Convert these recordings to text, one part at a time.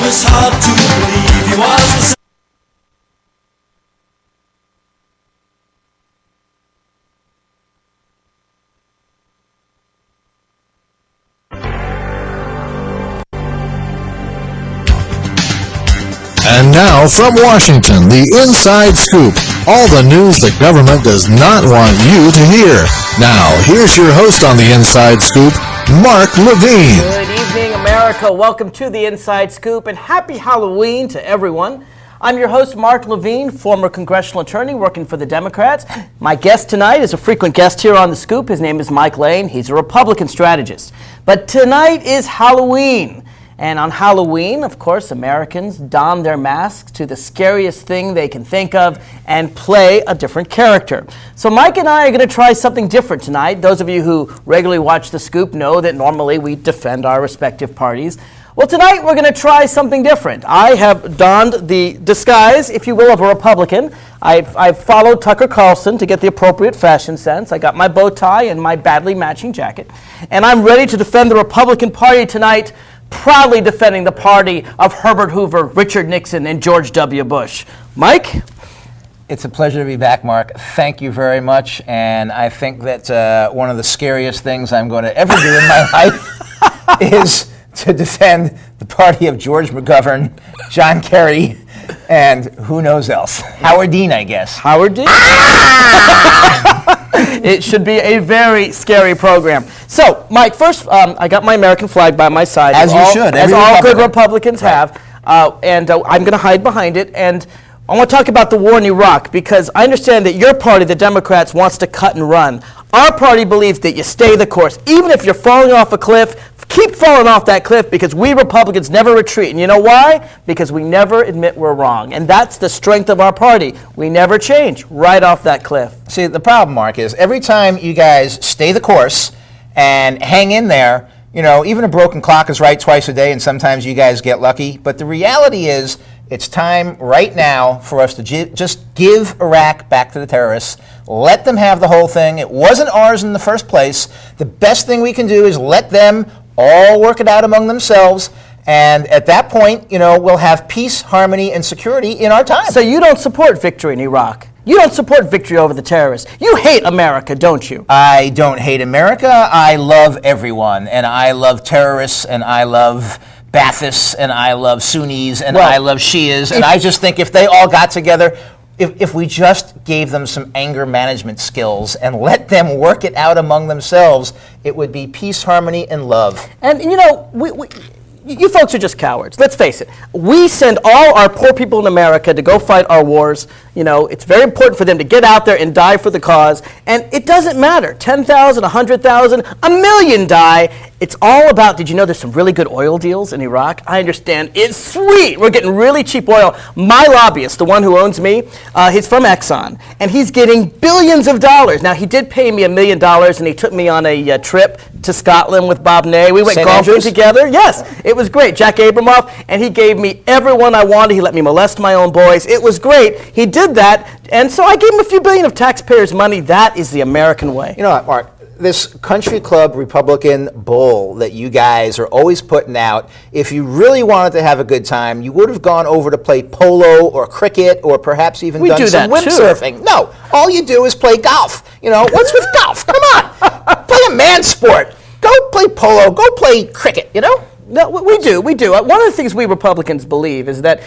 was hard to believe he was the And now from Washington, the Inside Scoop. All the news the government does not want you to hear. Now, here's your host on the Inside Scoop, Mark Levine. Good evening, America. Welcome to the Inside Scoop, and happy Halloween to everyone. I'm your host, Mark Levine, former congressional attorney working for the Democrats. My guest tonight is a frequent guest here on The Scoop. His name is Mark Levine. He's a Republican strategist. But tonight is Halloween. And on Halloween, of course, Americans don their masks to the scariest thing they can think of and play a different character. So Mike and I are going to try something different tonight. Those of you who regularly watch The Scoop know that normally we defend our respective parties. Well, tonight we're going to try something different. I have donned the disguise, if you will, of a Republican. I've followed Tucker Carlson to get the appropriate fashion sense. I got my bow tie and my badly matching jacket. And I'm ready to defend the Republican Party tonight, proudly defending the party of Herbert Hoover, Richard Nixon, and George W. Bush. Mike? It's a pleasure to be back, Mark. Thank you very much. And I think that one of the scariest things I'm going to ever do in my life is to defend the party of George McGovern, John Kerry, and who knows else. Howard Dean, I guess. Howard Dean? It should be a very scary program. So, Mike, first, I got my American flag by my side. As you should. As all good Republicans have. And I'm going to hide behind it. And I want to talk about the war in Iraq, because I understand that your party, the Democrats, wants to cut and run. Our party believes that you stay the course. Even if you're falling off a cliff, keep falling off that cliff, because we Republicans never retreat. And you know why? Because we never admit we're wrong. And that's the strength of our party. We never change right off that cliff. See, the problem, Mark, is every time you guys stay the course and hang in there, you know, even a broken clock is right twice a day, and sometimes you guys get lucky. But the reality is, it's time right now for us to just give Iraq back to the terrorists. Let them have the whole thing. It wasn't ours in the first place. The best thing we can do is let them all work it out among themselves. And at that point, you know, we'll have peace, harmony, and security in our time. So you don't support victory in Iraq? You don't support victory over the terrorists? You hate America, don't you? I don't hate America. I love everyone. And I love terrorists, and I love Baathists, and I love Sunnis, and I love Shias, and I just think if they all got together, if we just gave them some anger management skills and let them work it out among themselves, it would be peace, harmony, and love. And, you know, you folks are just cowards. Let's face it. We send all our poor people in America to go fight our wars. You know, it's very important for them to get out there and die for the cause. And it doesn't matter. 10,000, 100,000, a million die. It's all about, did you know there's some really good oil deals in Iraq? I understand. It's sweet. We're getting really cheap oil. My lobbyist, the one who owns me, he's from Exxon, and he's getting billions of dollars. Now, he did pay me $1 million, and he took me on a trip to Scotland with Bob Ney. We went golfing together. Yes, it was great. Jack Abramoff, and he gave me everyone I wanted. He let me molest my own boys. It was great. He did that, and so I gave him a few billion of taxpayers' money. That is the American way. You know what, Mark? This country club Republican bull that you guys are always putting out, if you really wanted to have a good time, you would have gone over to play polo or cricket or perhaps even done some windsurfing. No, all you do is play golf. You know, what's with golf? Come on, play a man sport. Go play polo, go play cricket, you know? No, we do. One of the things we Republicans believe is that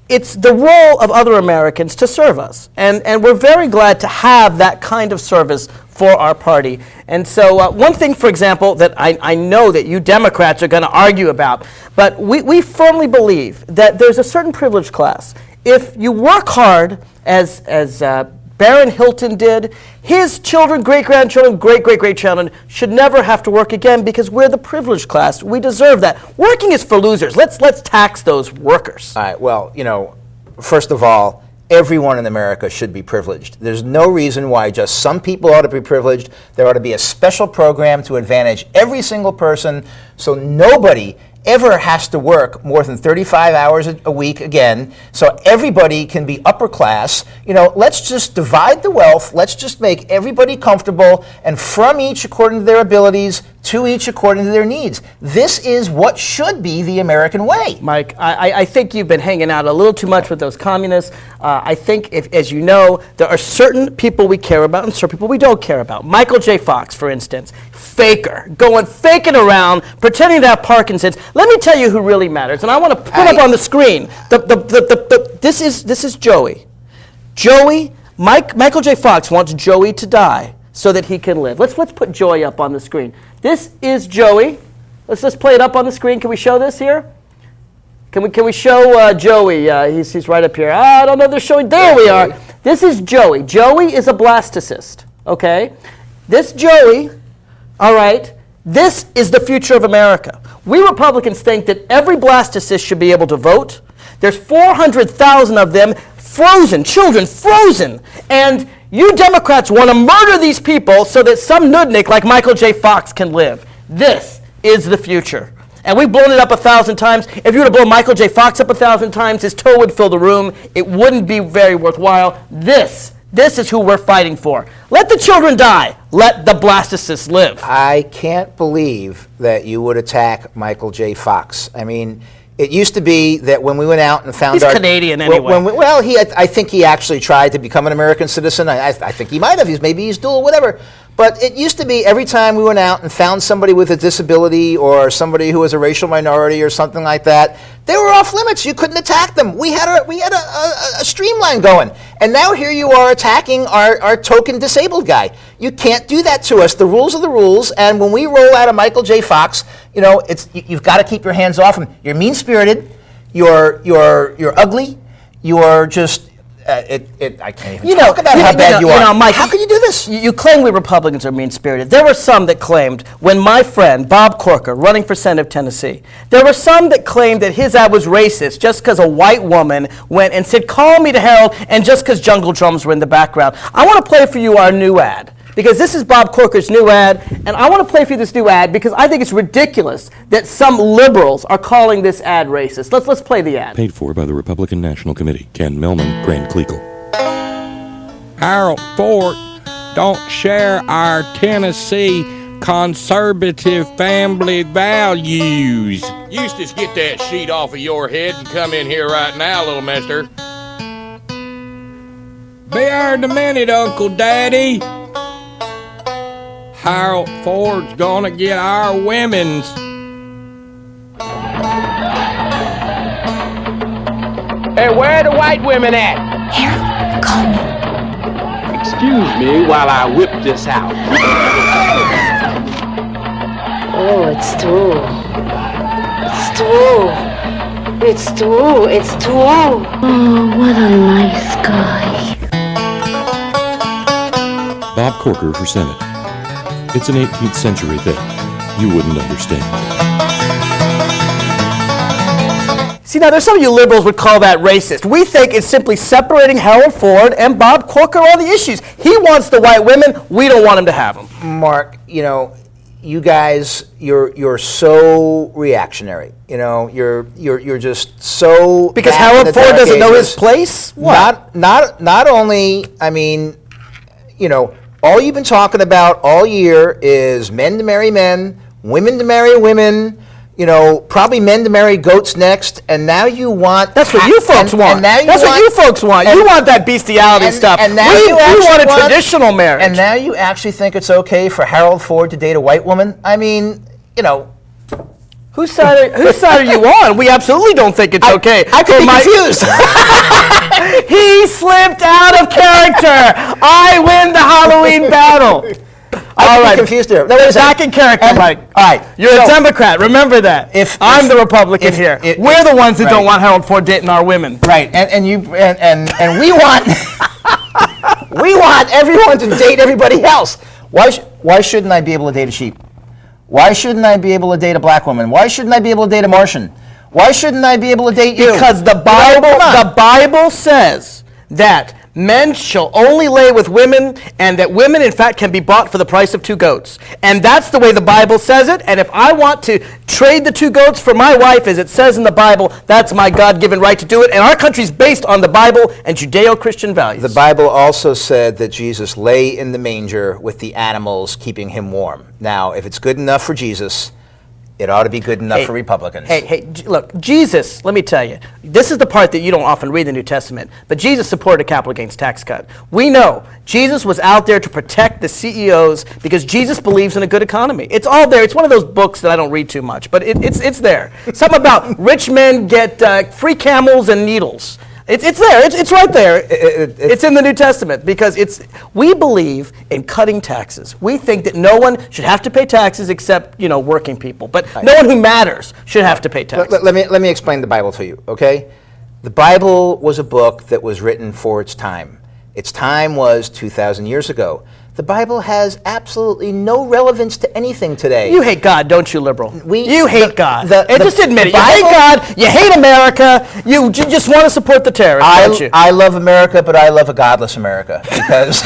it's the role of other Americans to serve us. And we're very glad to have that kind of service for our party. And so one thing, for example, that I know that you Democrats are going to argue about, but we firmly believe that there's a certain privileged class. If you work hard, as Barron Hilton did, his children, great-grandchildren, great-great-grandchildren should never have to work again, because we're the privileged class. We deserve that. Working is for losers. Let's tax those workers. All right, well, you know, first of all, everyone in America should be privileged. There's no reason why just some people ought to be privileged. There ought to be a special program to advantage every single person, so nobody ever has to work more than 35 hours a week again, so everybody can be upper class. Let's just divide the wealth. Let's just make everybody comfortable, and from each according to their abilities, to each according to their needs. This is what should be the American way. Mike, I think you've been hanging out a little too much with those communists. I think, as you know, there are certain people we care about and certain people we don't care about. Michael J. Fox, for instance, faking around, pretending to have Parkinson's. Let me tell you who really matters, and I want to put up on the screen. This is Joey. Michael J. Fox wants Joey to die so that he can live. Let's put Joey up on the screen. This is Joey. Let's play it up on the screen. Can we show this here? Can we show Joey? He's right up here. I don't know if they're showing. There we are. This is Joey. Joey is a blastocyst. Okay? This Joey, all right, this is the future of America. We Republicans think that every blastocyst should be able to vote. There's 400,000 of them frozen, children frozen. And you Democrats want to murder these people so that some nudnik like Michael J. Fox can live. This is the future. And we've blown it up 1,000 times. If you were to blow Michael J. Fox up 1,000 times, his toe would fill the room. It wouldn't be very worthwhile. This is who we're fighting for. Let the children die. Let the blastocysts live. I can't believe that you would attack Michael J. Fox. I mean, it used to be that when we went out and found He's Canadian anyway. I think he actually tried to become an American citizen. I think he might have. Maybe he's dual, whatever. But it used to be every time we went out and found somebody with a disability or somebody who was a racial minority or something like that, they were off limits. You couldn't attack them. We had a streamline going. And now here you are attacking our token disabled guy. You can't do that to us. The rules are the rules. And when we roll out a Michael J. Fox, you've got to keep your hands off him. You're mean-spirited. You're ugly. You're just... I can't even talk about how bad you are. Mike, how can you do this? You claim we Republicans are mean-spirited. There were some that claimed, when my friend Bob Corker, running for Senate of Tennessee, there were some that claimed that his ad was racist just because a white woman went and said, "Call me to Harold," and just because jungle drums were in the background. I want to play for you our new ad, because this is Bob Corker's new ad, and I want to play for you this new ad because I think it's ridiculous that some liberals are calling this ad racist. Let's play the ad. Paid for by the Republican National Committee. Ken Millman, Grand Kleagle. Harold Ford don't share our Tennessee conservative family values. Eustace, get that sheet off of your head and come in here right now, little mister. Bear the minute, Uncle Daddy. Harold Ford's gonna get our women's. Hey, where are the white women at? Harold, call me. Excuse me while I whip this out. Oh, it's true. It's true. It's true. It's true. Oh, what a nice guy. Bob Corker for Senate. It's an 18th century thing. You wouldn't understand. See, now there's some of you liberals would call that racist. We think it's simply separating Harold Ford and Bob Corker on the issues. He wants the white women. We don't want him to have them. Mark, you guys, you're so reactionary. You're just so because Harold Ford doesn't know his place. What? Not only. I mean, all you've been talking about all year is men to marry men, women to marry women. Probably men to marry goats next, and now you want... That's what you folks want. That's what you folks want. You want that bestiality stuff. And now we want a traditional marriage. And now you actually think it's okay for Harold Ford to date a white woman? I mean, Whose side are you on? We absolutely don't think it's okay. I could be confused. He slipped out of character. I win the Halloween battle. All right, confused here. No, back in character, Mike. All right, you're a Democrat. Remember that. I'm the Republican here, we're the ones that don't want Harold Ford dating our women. Right, and we want we want everyone to date everybody else. Why shouldn't I be able to date a sheep? Why shouldn't I be able to date a black woman? Why shouldn't I be able to date a Martian? Why shouldn't I be able to date you? Because the Bible says that men shall only lay with women, and that women, in fact, can be bought for the price of 2 goats. And that's the way the Bible says it. And if I want to trade the 2 goats for my wife, as it says in the Bible, that's my God-given right to do it. And our country's based on the Bible and Judeo-Christian values. The Bible also said that Jesus lay in the manger with the animals, keeping him warm. Now, if it's good enough for Jesus, it ought to be good enough for Republicans. Look, Jesus, let me tell you, this is the part that you don't often read in the New Testament, but Jesus supported a capital gains tax cut. We know Jesus was out there to protect the CEOs because Jesus believes in a good economy. It's all there. It's one of those books that I don't read too much, but it's there. Something about rich men get free camels and needles. It's there. It's right there. It's in the New Testament because we believe in cutting taxes. We think that no one should have to pay taxes except working people, but no one who matters should have to pay taxes. Let me explain the Bible to you, okay? The Bible was a book that was written for its time. Its time was 2,000 years ago. The Bible has absolutely no relevance to anything today. You hate God, don't you, liberal? You hate God. Just admit it. You hate God, you hate America, you just want to support the terrorists, don't you? I love America, but I love a godless America because...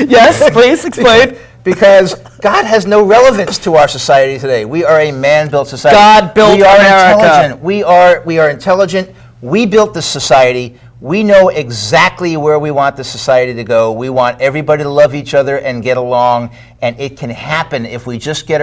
Yes, please, explain. Because God has no relevance to our society today. We are a man-built society. God built America. We are intelligent. We built this society. We know exactly where we want the society to go. We want everybody to love each other and get along, and it can happen if we just get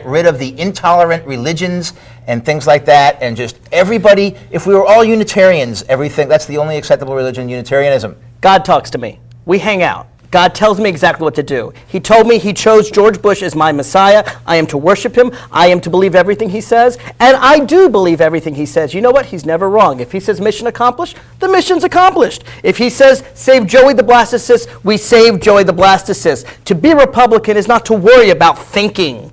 rid of the intolerant religions and things like that, and just everybody, if we were all Unitarians, everything, that's the only acceptable religion, Unitarianism. God talks to me. We hang out. God tells me exactly what to do. He told me he chose George Bush as my Messiah. I am to worship him. I am to believe everything he says. And I do believe everything he says. You know what? He's never wrong. If he says mission accomplished, the mission's accomplished. If he says save Joey the Blastocyst, we save Joey the Blastocyst. To be Republican is not to worry about thinking.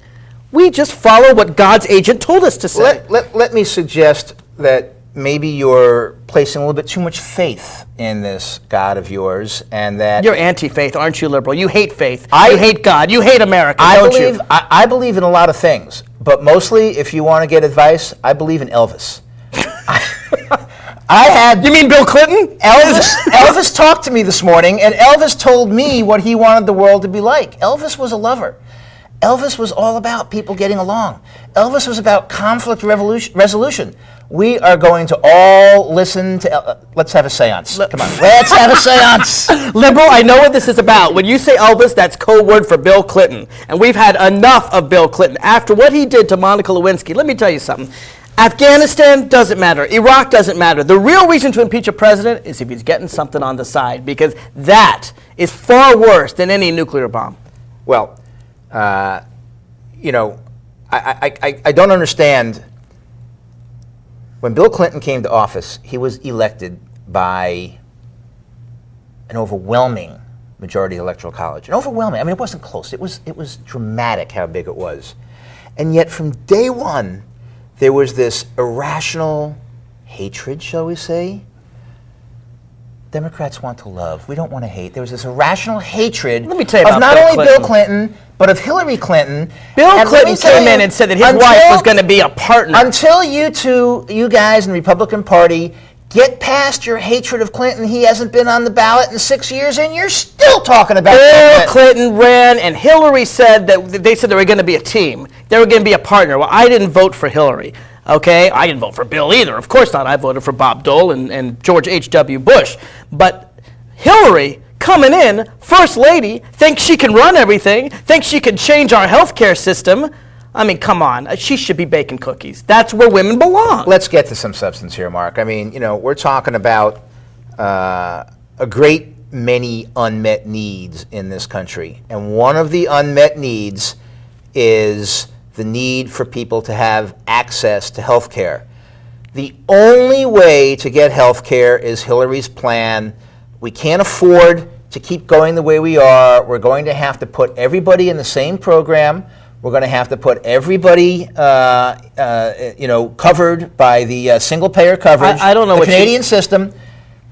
We just follow what God's agent told us to say. Let me suggest that maybe you're placing a little bit too much faith in this God of yours, and that... You're anti-faith, aren't you, liberal? You hate faith. You hate God. You hate America, don't you? I believe in a lot of things, but mostly, if you want to get advice, I believe in Elvis. You mean Bill Clinton? Elvis talked to me this morning, and Elvis told me what he wanted the world to be like. Elvis was a lover. Elvis was all about people getting along. Elvis was about conflict resolution. We are going to all listen to... let's have a seance. Come on, let's have a seance. Liberal, I know what this is about. When you say Elvis, that's code word for Bill Clinton. And we've had enough of Bill Clinton. After what he did to Monica Lewinsky, let me tell you something. Afghanistan doesn't matter. Iraq doesn't matter. The real reason to impeach a president is if he's getting something on the side, because that is far worse than any nuclear bomb. Well, I don't understand. When Bill Clinton came to office, he was elected by an overwhelming majority of the Electoral College. An overwhelming. I mean, it wasn't close. It was dramatic how big it was. And yet from day one, there was this irrational hatred, shall we say. Democrats want to love. We don't want to hate. There was this irrational hatrid Let me tell you of about not Bill only Clinton. Bill Clinton, but of Hillary Clinton. Bill Clinton came in and said that his wife was going to be a partner. Until you guys in the Republican Party, get past your hatred of Clinton. He hasn't been on the ballot in 6 years, and you're still talking about Bill Clinton ran, and Hillary said that they said they were going to be a team. They were going to be a partner. Well, I didn't vote for Hillary. Okay, I didn't vote for Bill either. Of course not. I voted for Bob Dole and George H.W. Bush. But Hillary, coming in, First Lady, thinks she can run everything, thinks she can change our healthcare system. I mean, come on. She should be baking cookies. That's where women belong. Let's get to some substance here, Mark. I mean, we're talking about a great many unmet needs in this country. And one of the unmet needs is the need for people to have access to health care. The only way to get health care is Hillary's plan. We can't afford to keep going the way we are. We're going to have to put everybody in the same program. We're going to have to put everybody, covered by the single-payer coverage, I don't know the what Canadian system,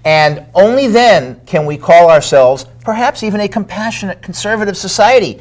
and only then can we call ourselves perhaps even a compassionate conservative society.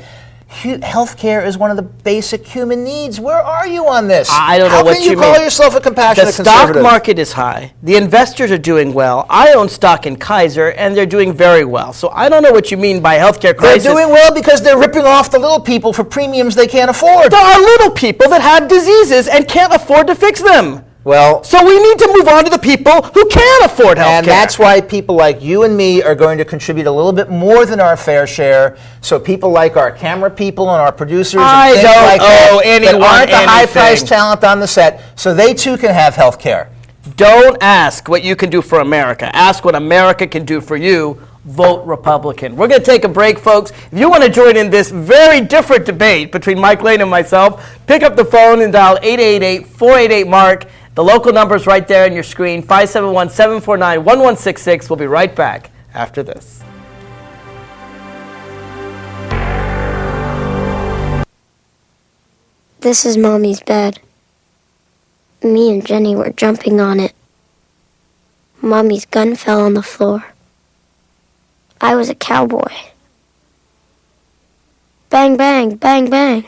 Healthcare is one of the basic human needs. Where are you on this? I don't know what you mean. How can you call yourself a compassionate The conservative? stock market is high. The investors are doing well. I own stock in Kaiser, and they're doing very well. So I don't know what you mean by healthcare crisis. They're doing well because they're ripping off the little people for premiums they can't afford. There are little people that have diseases and can't afford to fix them. Well, So we need to move on to the people who can afford health care. and that's why people like you and me are going to contribute a little bit more than our fair share. So people like our camera people and our producers I and things don't like owe that anyone aren't the high-priced anything. talent on the set, so they too can have health care. Don't ask what you can do for America. Ask what America can do for you. Vote Republican. We're going to take a break, folks. If you want to join in this very different debate between Mike Lane and myself, pick up the phone and dial 888-488-MARK. The local number is right there on your screen, 571-749-1166. We'll be right back after this. This is Mommy's bed. Me and Jenny were jumping on it. Mommy's gun fell on the floor. I was a cowboy. Bang, bang, bang, bang.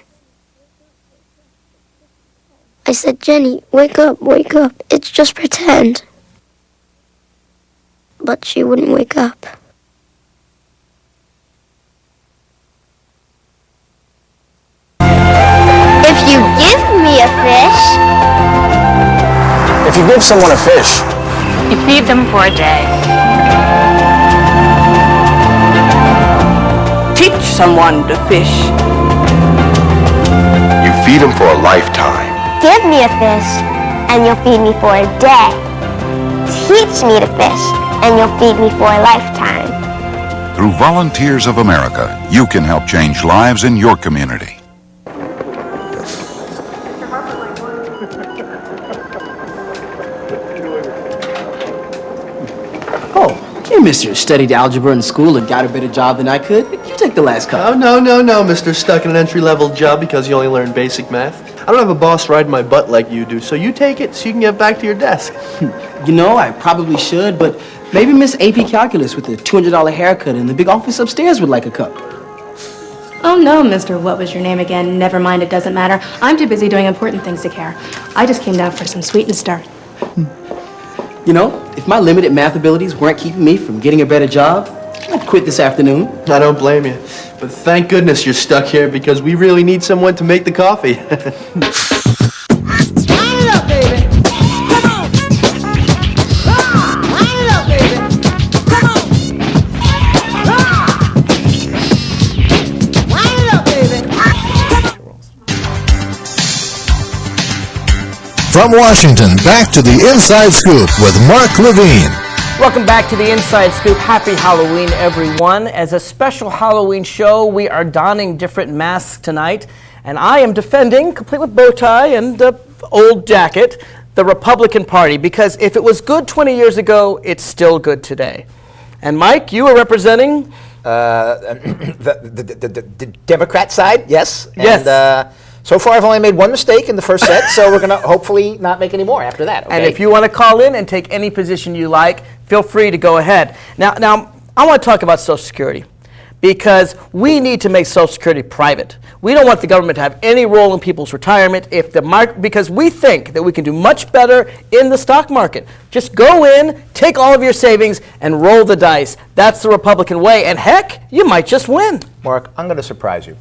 I said, Jenny, wake up, it's just pretend. But she wouldn't wake up. If you give me a fish, If you give someone a fish, You feed them for a day. Teach someone to fish. you feed them for a lifetime. give me a fish, and you'll feed me for a day. Teach me to fish, and you'll feed me for a lifetime. Through Volunteers of America, you can help change lives in your community. Oh, hey, mister, studied algebra in school and got a better job than I could. You take the last cup. Oh, no, mister. Stuck in an entry-level job because you only learned basic math. I don't have a boss riding my butt like you do, so you take it so you can get back to your desk. You know, I probably should, but maybe Miss AP Calculus with the $200 haircut in the big office upstairs would like a cup. Oh, no, mister, what was your name again? Never mind, it doesn't matter. I'm too busy doing important things to care. I just came down for some sweet and start. You know, if my limited math abilities weren't keeping me from getting a better job, I'd quit this afternoon. I don't blame you. But thank goodness you're stuck here because we really need someone to make the coffee. Line it up, baby. Come on. Line it up, baby. Come on. Line it up, baby. From Washington, back to the Inside Scoop with Mark Levine. Welcome back to the Inside Scoop. Happy Halloween, everyone. As a special Halloween show, we are donning different masks tonight. And I am defending, complete with bow tie and old jacket, the Republican Party. Because if it was good 20 years ago, it's still good today. And Mike, you are representing? The Democrat side, yes. Yes. And, so far, I've only made one mistake in the first set, so we're going to hopefully not make any more after that. Okay? And if you want to call in and take any position you like, feel free to go ahead. Now, I want to talk about Social Security because we need to make Social Security private. We don't want the government to have any role in people's retirement because we think that we can do much better in the stock market. Just go in, take all of your savings, and roll the dice. That's the Republican way, and heck, you might just win. Mark, I'm going to surprise you.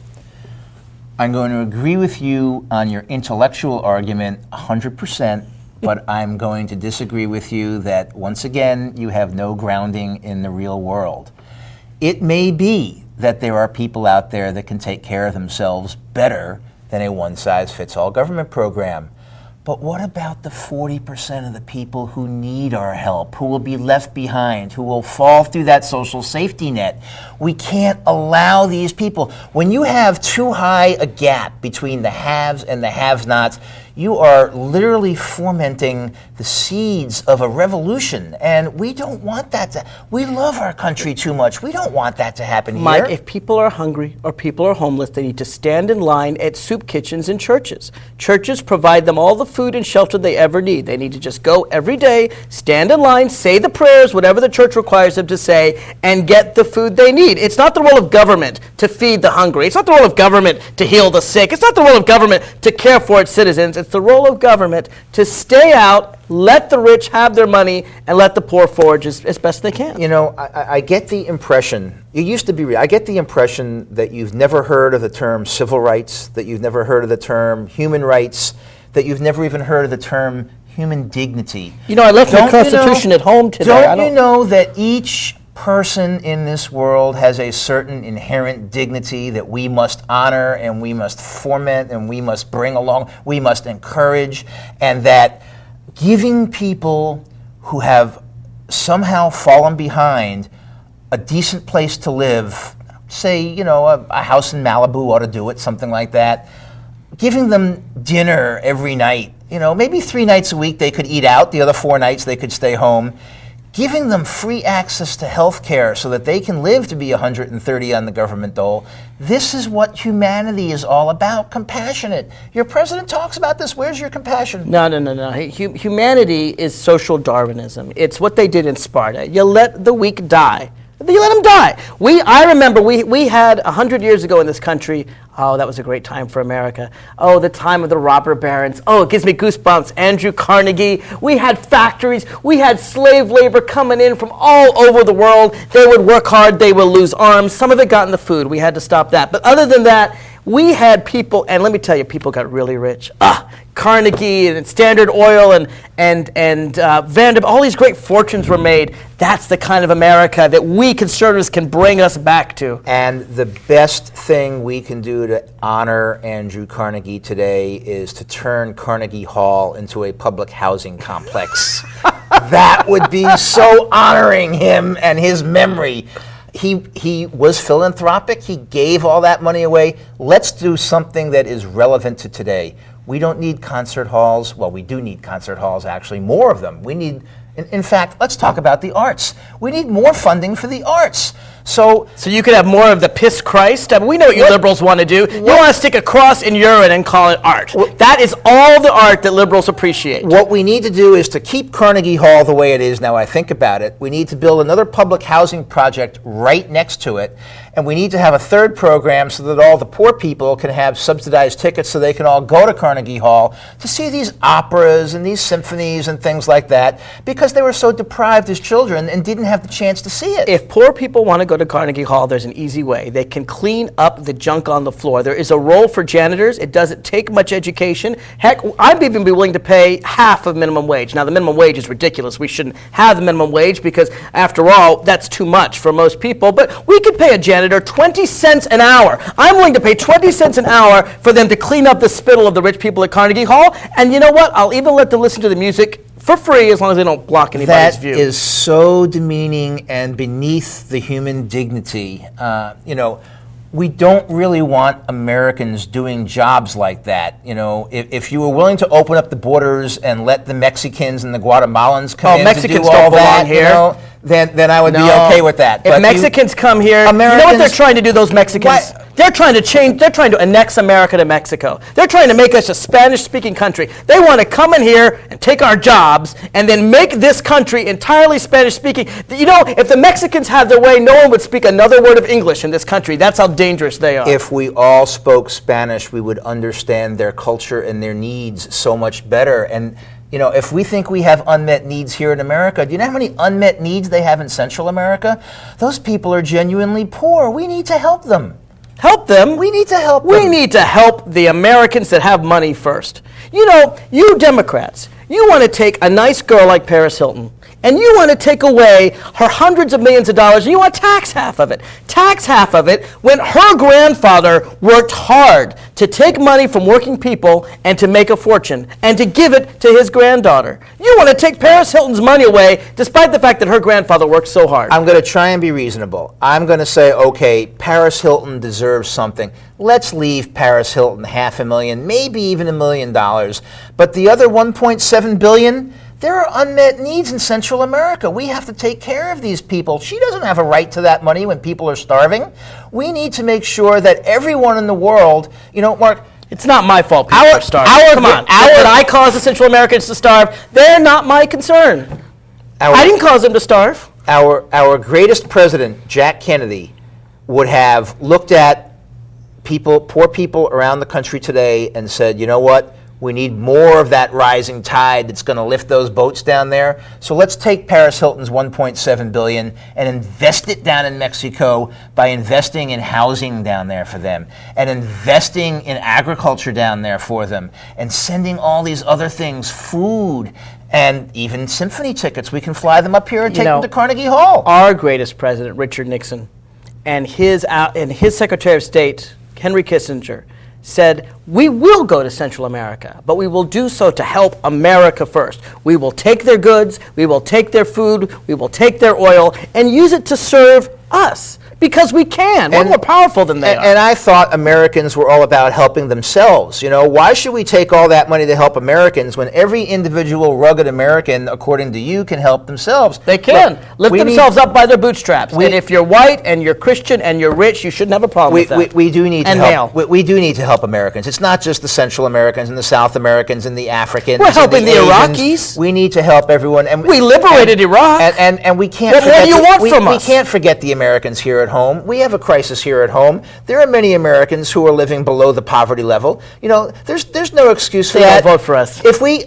I'm going to agree with you on your intellectual argument 100%, but I'm going to disagree with you that, once again, you have no grounding in the real world. It may be that there are people out there that can take care of themselves better than a one-size-fits-all government program. But what about the 40% of the people who need our help, who will be left behind, who will fall through that social safety net? We can't allow these people. When you have too high a gap between the haves and the have-nots, you are literally fomenting the seeds of a revolution, and we don't want that to. We love our country too much. We don't want that to happen here. Mike, if people are hungry or people are homeless, they need to stand in line at soup kitchens and churches. Churches provide them all the food and shelter they ever need. They need to just go every day, stand in line, say the prayers, whatever the church requires them to say, and get the food they need. It's not the role of government to feed the hungry. It's not the role of government to heal the sick. It's not the role of government to care for its citizens. It's the role of government to stay out, let the rich have their money, and let the poor forage as best they can. You know, I get the impression, I get the impression that you've never heard of the term civil rights, that you've never heard of the term human rights, that you've never even heard of the term human dignity. You know, I left my Constitution at home today. Don't you know that each person in this world has a certain inherent dignity that we must honor and we must foment and we must bring along, we must encourage, and that giving people who have somehow fallen behind a decent place to live, say, you know, a house in Malibu ought to do it, something like that, giving them dinner every night, you know, maybe 3 nights a week they could eat out, the other 4 nights they could stay home, giving them free access to health care so that they can live to be 130 on the government dole. This is what humanity is all about, compassionate. Your president talks about this. Where's your compassion? No. Humanity is social Darwinism. It's what they did in Sparta. You let the weak die. You let them die. I remember we had 100 years ago in this country, oh, that was a great time for America. Oh, the time of the robber barons. Oh, it gives me goosebumps. Andrew Carnegie. We had factories. We had slave labor coming in from all over the world. They would work hard. They would lose arms. Some of it got in the food. We had to stop that. But other than that, we had people, and let me tell you, people got really rich. Carnegie and Standard Oil and Vanderbilt, all these great fortunes were made. That's the kind of America that we conservatives can bring us back to. And the best thing we can do to honor Andrew Carnegie today is to turn Carnegie Hall into a public housing complex. That would be so honoring him and his memory. He was philanthropic. He gave all that money away. Let's do something that is relevant to today. We don't need concert halls. Well, we do need concert halls, actually, more of them. We need, in fact, let's talk about the arts. We need more funding for the arts. So you could have more of the piss Christ? I mean, we know what you liberals want to do. You want to stick a cross in urine and call it art. That is all the art that liberals appreciate. What we need to do is to keep Carnegie Hall the way it is now. I think about it. We need to build another public housing project right next to it. And we need to have a third program so that all the poor people can have subsidized tickets so they can all go to Carnegie Hall to see these operas and these symphonies and things like that because they were so deprived as children and didn't have the chance to see it. If poor people want to go to Carnegie Hall, there's an easy way. They can clean up the junk on the floor. There is a role for janitors. It doesn't take much education. Heck, I'd even be willing to pay half of minimum wage. Now, the minimum wage is ridiculous. We shouldn't have the minimum wage because, after all, that's too much for most people. But we could pay a janitor 20 cents an hour. I'm willing to pay 20 cents an hour for them to clean up the spittle of the rich people at Carnegie Hall. And you know what? I'll even let them listen to the music for free as long as they don't block anybody's view. That is so demeaning and beneath the human dignity. We don't really want Americans doing jobs like that. You know, if you were willing to open up the borders and let the Mexicans and the Guatemalans come in Mexicans to do all don't belong that, here. You know, then I would be okay with that. If Mexicans come here, you know what they're trying to do, those Mexicans? They're trying to annex America to Mexico. They're trying to make us a Spanish-speaking country. They want to come in here and take our jobs and then make this country entirely Spanish-speaking. You know, if the Mexicans had their way, no one would speak another word of English in this country. That's how dangerous they are. If we all spoke Spanish, we would understand their culture and their needs so much better. And you know, if we think we have unmet needs here in America, do you know how many unmet needs they have in Central America? Those people are genuinely poor. We need to help them. Help them? We need to help them. We need to help the Americans that have money first. You know, you Democrats, you want to take a nice girl like Paris Hilton, and you want to take away her hundreds of millions of dollars, and you want to tax half of it. Tax half of it when her grandfather worked hard to take money from working people and to make a fortune and to give it to his granddaughter. You want to take Paris Hilton's money away despite the fact that her grandfather worked so hard. I'm going to try and be reasonable. I'm going to say, okay, Paris Hilton deserves something. Let's leave Paris Hilton $500,000, maybe even $1 million. But the other $1.7 billion, there are unmet needs in Central America. We have to take care of these people. She doesn't have a right to that money when people are starving. We need to make sure that everyone in the world, Mark, it's not my fault people are starving. Come on. Did I cause the Central Americans to starve? They're not my concern. I didn't cause them to starve. Our greatest president, Jack Kennedy, would have looked at poor people around the country today and said, you know what? We need more of that rising tide that's going to lift those boats down there. So let's take Paris Hilton's $1.7 billion and invest it down in Mexico by investing in housing down there for them and investing in agriculture down there for them and sending all these other things, food, and even symphony tickets. We can fly them up here and take them to Carnegie Hall. Our greatest president, Richard Nixon, and his Secretary of State, Henry Kissinger, said, we will go to Central America, but we will do so to help America first. We will take their goods, we will take their food, we will take their oil, and use it to serve us. Because we can. We're more powerful than they are. And I thought Americans were all about helping themselves. Why should we take all that money to help Americans when every individual rugged American, according to you, can help themselves? They can. Lift themselves up by their bootstraps. And if you're white and you're Christian and you're rich, you shouldn't have a problem with that. We do need to help. We do need to help Americans. It's not just the Central Americans and the South Americans and the Africans. We're helping the Iraqis. We need to help everyone. And we liberated Iraq. And we can't. What do you want from us? We can't forget the Americans here at home. We have a crisis here at home. There are many Americans who are living below the poverty level. There's no excuse for that. They don't vote for us. If we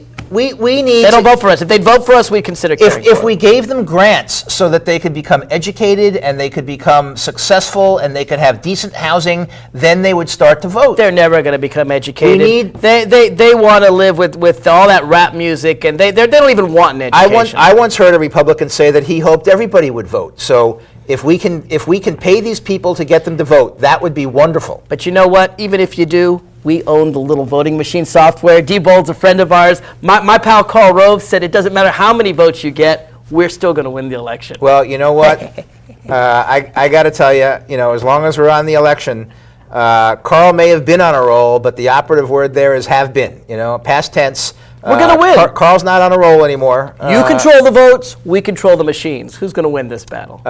need. They don't vote for us. If they'd vote for us, we'd consider caring If we gave them grants so that they could become educated and they could become successful and they could have decent housing, then they would start to vote. They're never going to become educated. They want to live with all that rap music, and they don't even want an education. I once heard a Republican say that he hoped everybody would vote. So if we can pay these people to get them to vote, that would be wonderful. But you know what? Even if you do, we own the little voting machine software. Diebold's a friend of ours. My pal Karl Rove said it doesn't matter how many votes you get, we're still going to win the election. Well, you know what? I got to tell you, as long as we're on the election, Karl may have been on a roll, but the operative word there is have been. Past tense. We're going to win. Karl's not on a roll anymore. You control the votes. We control the machines. Who's going to win this battle?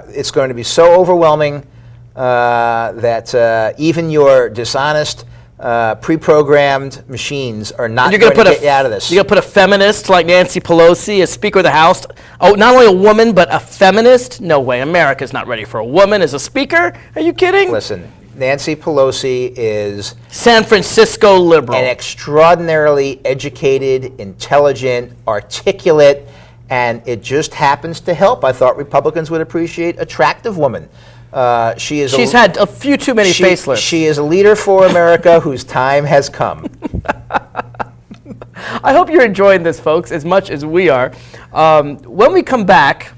It's going to be so overwhelming that even your dishonest, pre-programmed machines are not going to get you out of this. You're going to put a feminist like Nancy Pelosi as Speaker of the House? Oh, not only a woman, but a feminist? No way. America's not ready for a woman as a speaker. Are you kidding? Listen, Nancy Pelosi is San Francisco liberal. An extraordinarily educated, intelligent, articulate, and it just happens to help. I thought Republicans would appreciate attractive women. She's had a few too many facelifts. She is a leader for America whose time has come. I hope you're enjoying this, folks, as much as we are. When we come back,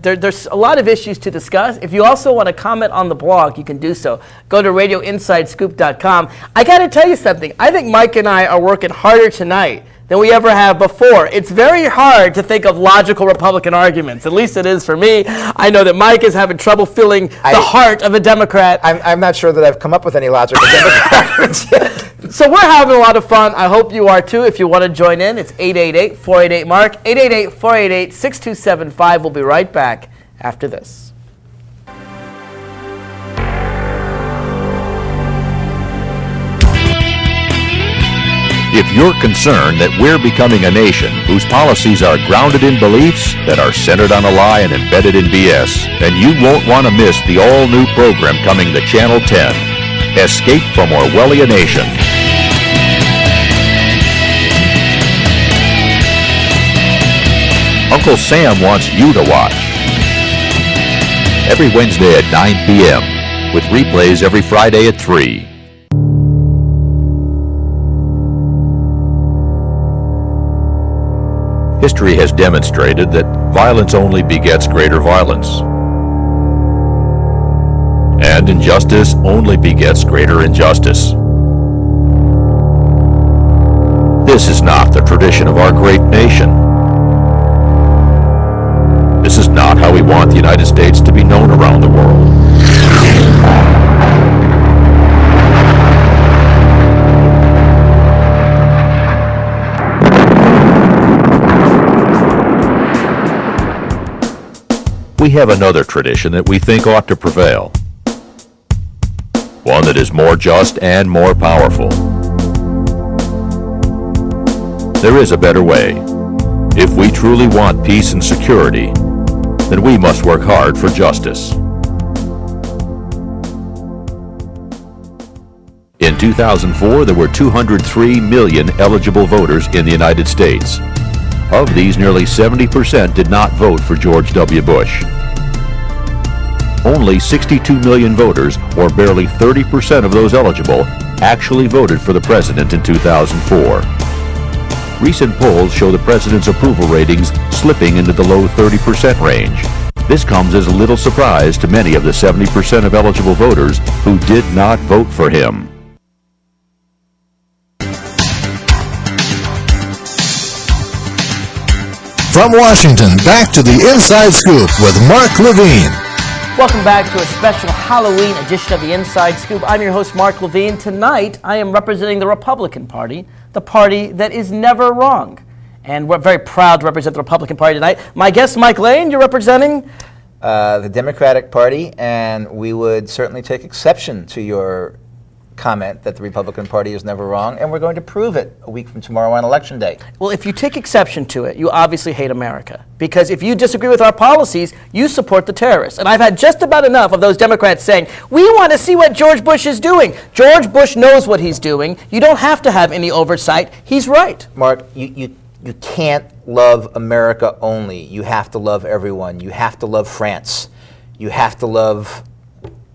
there's a lot of issues to discuss. If you also want to comment on the blog, you can do so. Go to radioinsidescoop.com. I got to tell you something. I think Mike and I are working harder tonight than we ever have before. It's very hard to think of logical Republican arguments. At least it is for me. I know that Mike is having trouble feeling the heart of a Democrat. I'm not sure that I've come up with any logical Democrat arguments yet. So we're having a lot of fun. I hope you are too. If you want to join in, it's 888-488-MARK, 888-488-6275. We'll be right back after this. If you're concerned that we're becoming a nation whose policies are grounded in beliefs that are centered on a lie and embedded in BS, then you won't want to miss the all-new program coming to Channel 10, Escape from Orwellia Nation. Uncle Sam wants you to watch. Every Wednesday at 9 p.m., with replays every Friday at 3. History has demonstrated that violence only begets greater violence. And injustice only begets greater injustice. This is not the tradition of our great nation. This is not how we want the United States to be known around the world. We have another tradition that we think ought to prevail. One that is more just and more powerful. There is a better way. If we truly want peace and security, then we must work hard for justice. In 2004, there were 203 million eligible voters in the United States. Of these, nearly 70% did not vote for George W. Bush. Only 62 million voters, or barely 30% of those eligible, actually voted for the president in 2004. Recent polls show the president's approval ratings slipping into the low 30% range. This comes as a little surprise to many of the 70% of eligible voters who did not vote for him. From Washington, back to the Inside Scoop with Mark Levine. Welcome back to a special Halloween edition of the Inside Scoop. I'm your host, Mark Levine. Tonight, I am representing the Republican Party, the party that is never wrong. And we're very proud to represent the Republican Party tonight. My guest, Mike Lane, you're representing? The Democratic Party, and we would certainly take exception to your comment that the Republican Party is never wrong, and we're going to prove it a week from tomorrow on Election Day. Well, if you take exception to it, you obviously hate America. Because if you disagree with our policies, you support the terrorists. And I've had just about enough of those Democrats saying, we want to see what George Bush is doing. George Bush knows what he's doing. You don't have to have any oversight. He's right. Mark, you can't love America only. You have to love everyone. You have to love France. You have to love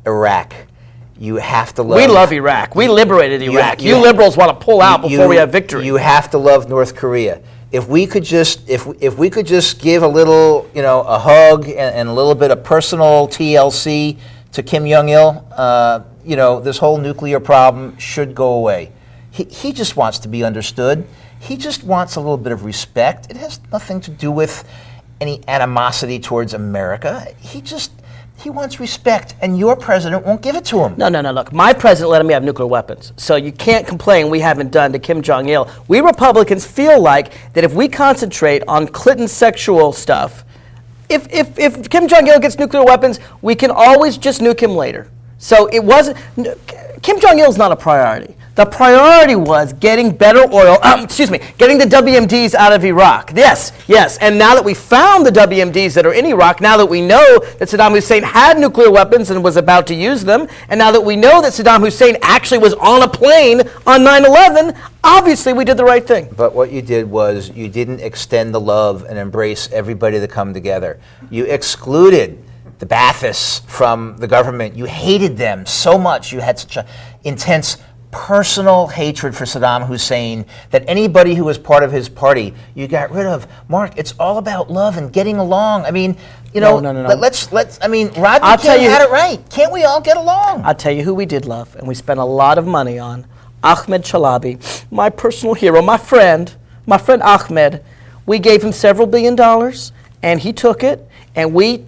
Iraq. You have to love... We love Iraq. We liberated Iraq. You liberals want to pull out before we have victory. You have to love North Korea. If we could just, if we could just give a little, a hug and a little bit of personal TLC to Kim Jong-il, this whole nuclear problem should go away. He just wants to be understood. He just wants a little bit of respect. It has nothing to do with any animosity towards America. He wants respect, and your president won't give it to him. No. Look, my president let me have nuclear weapons, so you can't complain we haven't done to Kim Jong-il. We Republicans feel like that if we concentrate on Clinton's sexual stuff, if Kim Jong-il gets nuclear weapons, we can always just nuke him later. So it wasn't... Kim Jong-il is not a priority. The priority was getting better oil, getting the WMDs out of Iraq. Yes. And now that we found the WMDs that are in Iraq, now that we know that Saddam Hussein had nuclear weapons and was about to use them, and now that we know that Saddam Hussein actually was on a plane on 9/11, obviously we did the right thing. But what you did was you didn't extend the love and embrace everybody to come together. You excluded the Baathists from the government. You hated them so much. You had such an intense personal hatred for Saddam Hussein that anybody who was part of his party, you got rid of. Mark, it's all about love and getting along. I mean, No. Rodney King had it right. Can't we all get along? I'll tell you who we did love, and we spent a lot of money on. Ahmed Chalabi, my personal hero, my friend Ahmed. We gave him several $billion, and he took it, and we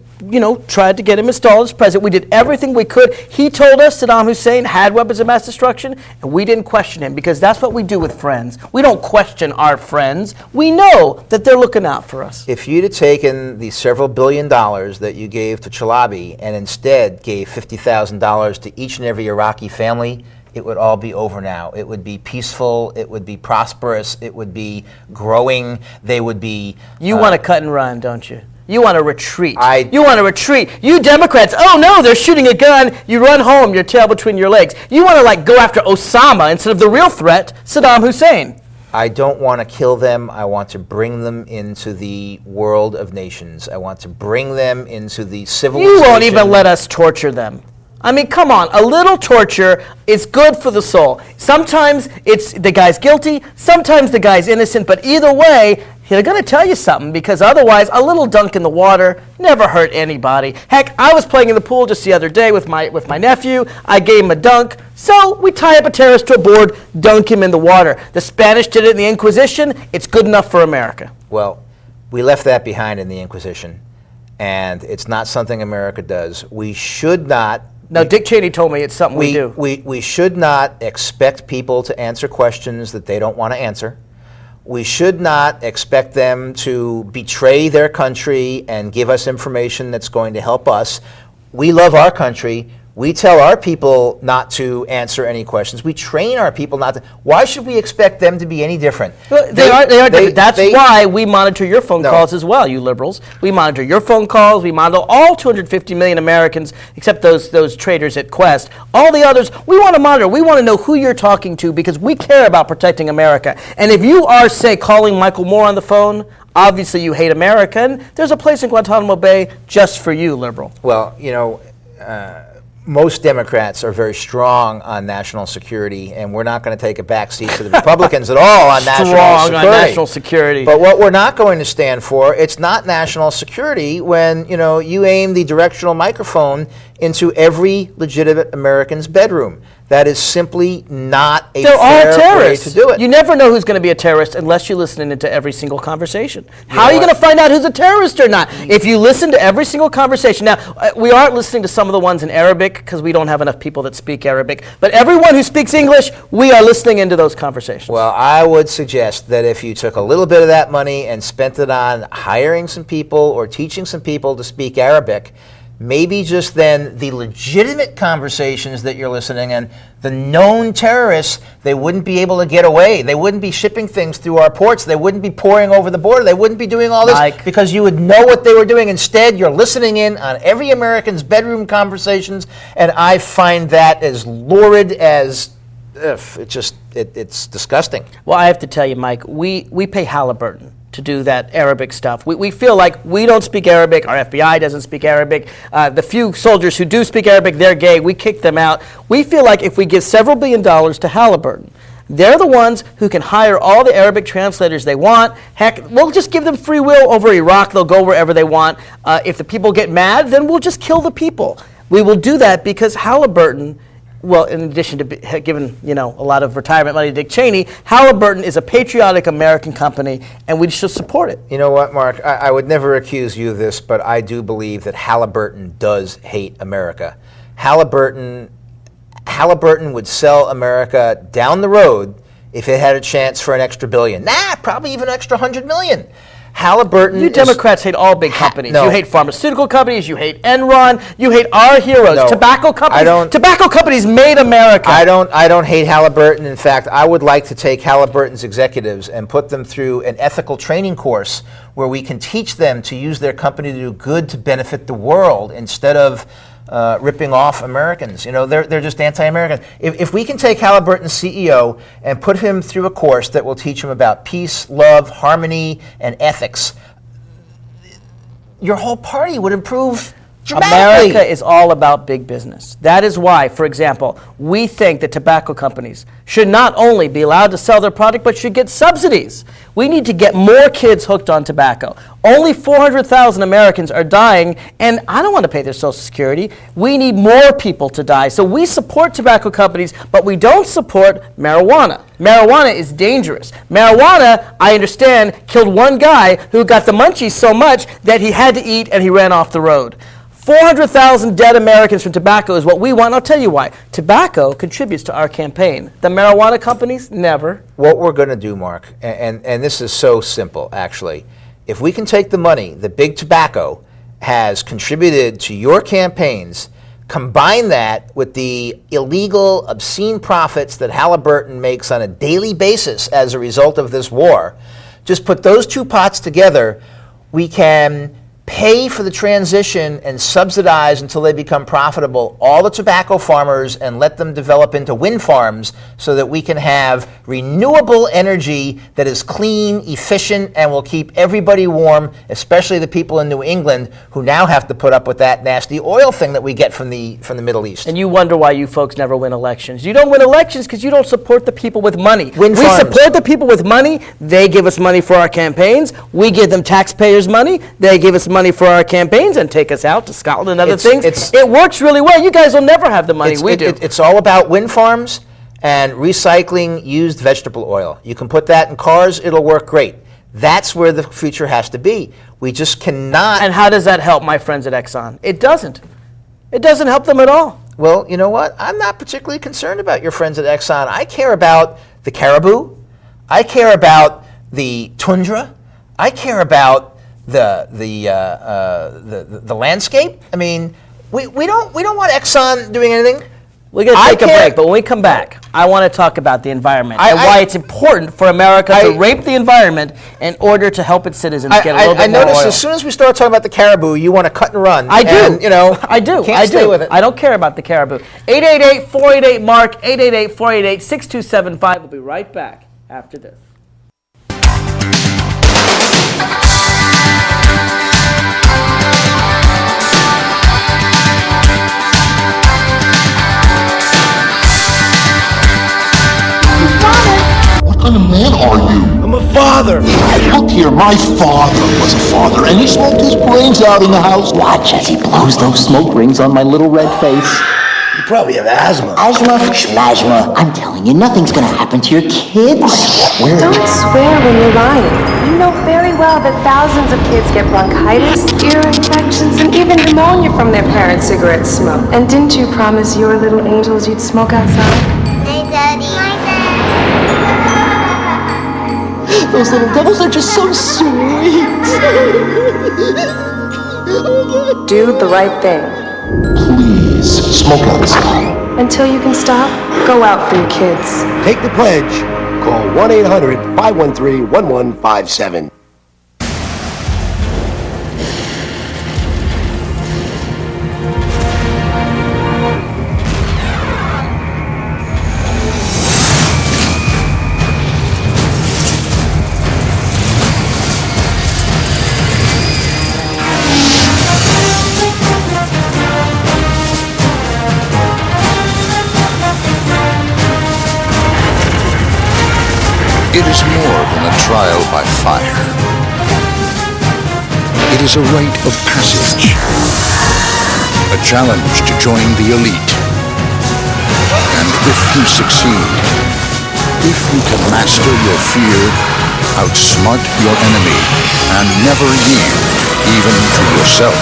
tried to get him installed as president. We did everything we could. He told us Saddam Hussein had weapons of mass destruction, and we didn't question him because that's what we do with friends. We don't question our friends. We know that they're looking out for us. If you'd have taken the several $1 billion that you gave to Chalabi and instead gave $50,000 to each and every Iraqi family, it would all be over now. It would be peaceful. It would be prosperous. It would be growing. They would be... You want to cut and run, don't you? You want to retreat. You want to retreat. You Democrats, oh no, they're shooting a gun. You run home, your tail between your legs. You want to go after Osama instead of the real threat, Saddam Hussein. I don't want to kill them. I want to bring them into the world of nations. I want to bring them into the civilization. You won't even let us torture them. I mean, come on. A little torture is good for the soul. Sometimes it's the guy's guilty. Sometimes the guy's innocent. But either way, they're going to tell you something, because otherwise a little dunk in the water never hurt anybody. Heck, I was playing in the pool just the other day with my nephew. I gave him a dunk. So we tie up a terrorist to a board, dunk him in the water. The Spanish did it in the Inquisition. It's good enough for America. Well, we left that behind in the Inquisition, and it's not something America does. We should not. No, Dick Cheney told me it's something we do. We should not expect people to answer questions that they don't want to answer. We should not expect them to betray their country and give us information that's going to help us. We love our country. We tell our people not to answer any questions. We train our people not to. Why should we expect them to be any different? Well, they are different. That's why we monitor your phone calls as well, you liberals. We monitor your phone calls. We monitor all 250 million Americans, except those traders at Quest. All the others, we want to monitor. We want to know who you're talking to, because we care about protecting America. And if you are, say, calling Michael Moore on the phone, obviously you hate America, and there's a place in Guantanamo Bay just for you, liberal. Well, most Democrats are very strong on national security, and we're not going to take a back seat to the Republicans at all on national security. But what we're not going to stand for, it's not national security when you aim the directional microphone into every legitimate American's bedroom. That is simply not a fair way to do it. You never know who's going to be a terrorist unless you listen into every single conversation. How are you going to find out who's a terrorist or not? If you listen to every single conversation. Now, we aren't listening to some of the ones in Arabic because we don't have enough people that speak Arabic. But everyone who speaks English, we are listening into those conversations. Well, I would suggest that if you took a little bit of that money and spent it on hiring some people or teaching some people to speak Arabic, maybe just then the legitimate conversations that you're listening in, the known terrorists, they wouldn't be able to get away. They wouldn't be shipping things through our ports. They wouldn't be pouring over the border. They wouldn't be doing all this because you would know what they were doing. Instead, you're listening in on every American's bedroom conversations, and I find that as lurid as it's disgusting. Well, I have to tell you, Mike, we pay Halliburton to do that Arabic stuff. We feel like we don't speak Arabic, our FBI doesn't speak Arabic, the few soldiers who do speak Arabic, they're gay, we kick them out. We feel like if we give several $1 billion to Halliburton, they're the ones who can hire all the Arabic translators they want. Heck, we'll just give them free will over Iraq, they'll go wherever they want. If the people get mad, then we'll just kill the people. We will do that because Halliburton, well, in addition to giving a lot of retirement money to Dick Cheney, Halliburton is a patriotic American company, and we should support it. You know what, Mark? I would never accuse you of this, but I do believe that Halliburton does hate America. Halliburton would sell America down the road if it had a chance for an extra billion. Probably even an extra $100 million. Halliburton. You Democrats hate all big companies. You hate pharmaceutical companies. You hate Enron. You hate our heroes. Tobacco companies. Tobacco companies made America. I don't hate Halliburton. In fact, I would like to take Halliburton's executives and put them through an ethical training course where we can teach them to use their company to do good to benefit the world instead of ripping off Americans. They're just anti-American. If we can take Halliburton's CEO and put him through a course that will teach him about peace, love, harmony, and ethics, your whole party would improve dramatically. America is all about big business. That is why, for example, we think that tobacco companies should not only be allowed to sell their product, but should get subsidies. We need to get more kids hooked on tobacco. Only 400,000 Americans are dying, and I don't want to pay their Social Security. We need more people to die. So we support tobacco companies, but we don't support marijuana. Marijuana is dangerous. Marijuana, I understand, killed one guy who got the munchies so much that he had to eat and he ran off the road. 400,000 dead Americans from tobacco is what we want. I'll tell you why. Tobacco contributes to our campaign. The marijuana companies, never. What we're going to do, Mark, and this is so simple, actually. If we can take the money that Big Tobacco has contributed to your campaigns, combine that with the illegal, obscene profits that Halliburton makes on a daily basis as a result of this war, just put those two pots together, we can pay for the transition and subsidize until they become profitable all the tobacco farmers and let them develop into wind farms so that we can have renewable energy that is clean, efficient, and will keep everybody warm, especially the people in New England who now have to put up with that nasty oil thing that we get from the Middle East. And you wonder why you folks never win elections. You don't win elections because you don't support the people with money. Wind we farms. support the people with money. They give us money for our campaigns. We give them taxpayers' money. They give us money for our campaigns and take us out to Scotland and other things. It works really well. You guys will never have the money we do. It's all about wind farms and recycling used vegetable oil. You can put that in cars, it'll work great. That's where the future has to be. We just cannot. And how does that help my friends at Exxon? It doesn't. It doesn't help them at all. Well, you know what? I'm not particularly concerned about your friends at Exxon. I care about the caribou. I care about the tundra. I care about the landscape. I mean, we don't want Exxon doing anything. We're going to take a break, but when we come back, I want to talk about the environment and why it's important for America to rape the environment in order to help its citizens get a little bit more I notice oil. as soon as we start talking about the caribou, you want to cut and run. I do. And, you know, I do. Can't stay with it. I don't care about the caribou. 888-488-MARK, 888-488-6275. We'll be right back after this. What kind of man are you? I'm a father. Look here, my father was a father, and he smoked his brains out in the house. Watch as he blows those smoke rings on my little red face. You probably have asthma. Asthma? Schmasma. I'm telling you, nothing's gonna happen to your kids. Don't swear when you're lying. You know very well that thousands of kids get bronchitis, ear infections, and even pneumonia from their parents' cigarette smoke. And didn't you promise your little angels you'd smoke outside? Hey, Daddy. Those little devils are just so sweet. Do the right thing. Please, smoke outside. Until you can stop, go out for your kids. Take the pledge. Call 1-800-513-1157. It is more than a trial by fire. It is a rite of passage, a challenge to join the elite. And if you succeed, if you can master your fear, outsmart your enemy, and never yield even to yourself,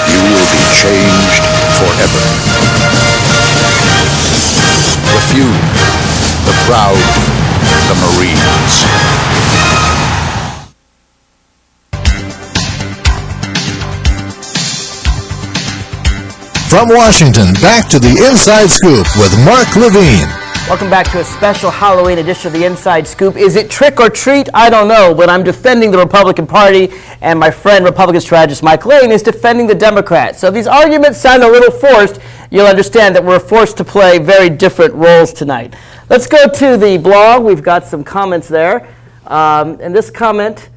you will be changed forever. The few, the proud, the Marines. From Washington, back to the Inside Scoop with Mark Levine. Welcome back to a special Halloween edition of the Inside Scoop. Is it trick or treat? I don't know, but I'm defending the Republican Party, and my friend, Republican strategist Mike Levine, is defending the Democrats. So if these arguments sound a little forced, you'll understand that we're forced to play very different roles tonight. Let's go to the blog. We've got some comments there. And this comment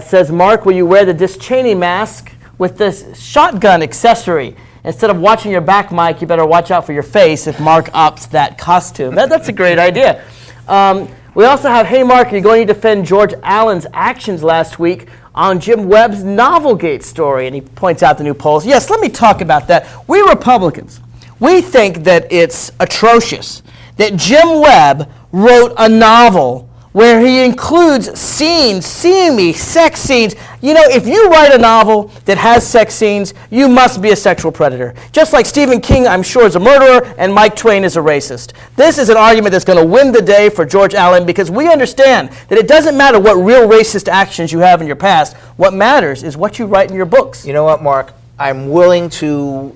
says, Mark, will you wear the Dick Cheney mask with this shotgun accessory? Instead of watching your back, Mike, you better watch out for your face if Mark opts that costume. That's a great idea. We also have, hey, Mark, are you going to defend George Allen's actions last week on Jim Webb's Novelgate story? And he points out the new polls. Yes, let me talk about that. We Republicans, we think that it's atrocious that Jim Webb wrote a novel where he includes scenes, seamy sex scenes. You know, if you write a novel that has sex scenes, you must be a sexual predator. Just like Stephen King, I'm sure, is a murderer, and Mike Twain is a racist. This is an argument that's going to win the day for George Allen because we understand that it doesn't matter what real racist actions you have in your past. What matters is what you write in your books. You know what, Mark? I'm willing to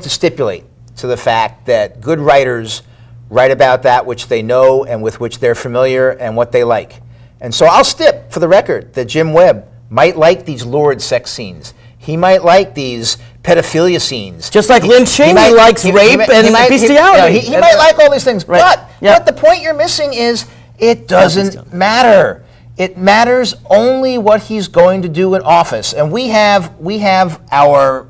stipulate to the fact that good writers write about that which they know and with which they're familiar and what they like. And so I'll stip for the record that Jim Webb might like these lurid sex scenes. He might like these pedophilia scenes. Just like lynching, he likes rape and bestiality. He might like all these things, Right. but the point you're missing is it doesn't matter. It matters only what he's going to do in office. And we have our